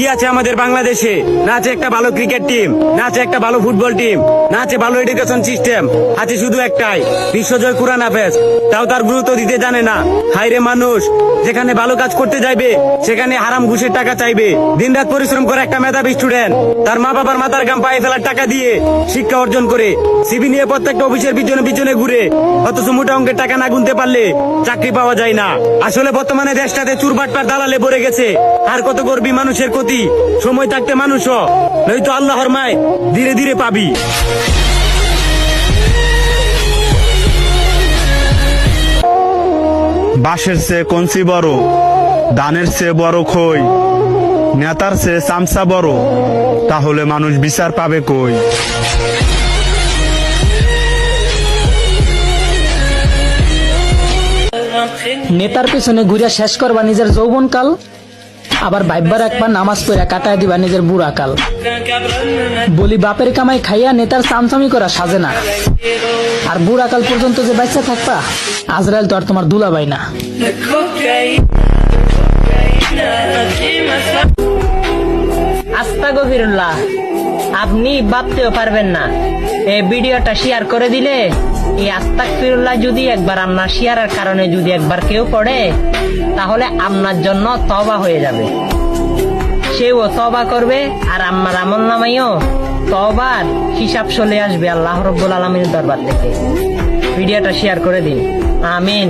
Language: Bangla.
কি আছে আমাদের বাংলাদেশে? না আছে একটা ভালো ক্রিকেট টিম, না আছে একটা ভালো ফুটবল টিম, না আছে ভালো এডুকেশন সিস্টেম, আছে শুধু একটাই বিশ্বজয় কুরআন হাফেজ। তাও তার গুরুত্ব দিতে জানে না। হায়রে মানুষ, যেখানে ভালো কাজ করতে যাইবে সেখানে হারাম ঘুষের টাকা চাইবে। দিনরাত পরিশ্রম করে একটা মেধাবী স্টুডেন্ট তার মা বাবার মাথার ঘাম পায়ে ফেলার টাকা দিয়ে শিক্ষা অর্জন করে সিভি নিয়ে প্রত্যেকটা অফিসের পিছনে পিছনে ঘুরে, অথচ মোটা অঙ্কের টাকা না গুনতে পারলে চাকরি পাওয়া যায় না। আসলে বর্তমানে দেশটাতে চুরবাটপার দালালে ভরে গেছে। আর কত করবি মানুষের ক্ষতি? সময় থাকতে মানুষ হ, নয়তো আল্লাহর মায় ধীরে ধীরে পাবি। বাঁশের চেয়ে কঞ্চি বড়, ধানের চেয়ে বড় খই, নেতার চেয়ে চামচা বড়, তাহলে মানুষ বিচার পাবে কই? নেতার পেছনে ঘুরে শেষ করবা নিজের যৌবন কাল, আবার ভাইবার একবার নামাজ পড়া কাটায় দিবা নিজের বুড়া কাল। বলি বাপের কামাই খাইয়া নেতার চামচামি করা সাজে না, আর বুড়া কাল পর্যন্ত যে বাচ্চা থাকবা আজরাইল তো আর তোমার দুলাভাই না। আস্তাগফিরুল্লাহ, আপনি ভাবতেও পারবেন না এই ভিডিওটা শেয়ার করে দিলে এই আস্তাগফিরুল্লাহ যদি একবার আপনার শেয়ারের কারণে যদি একবার কেউ পড়ে, তাহলে আপনার জন্য তওবা হয়ে যাবে। সেও তওবা করবে আর আমার আমল নামাইও তওবার হিসাব চলে আসবে আল্লাহ রাব্বুল আলামিনের দরবার থেকে। ভিডিওটা শেয়ার করে দিন। আমিন।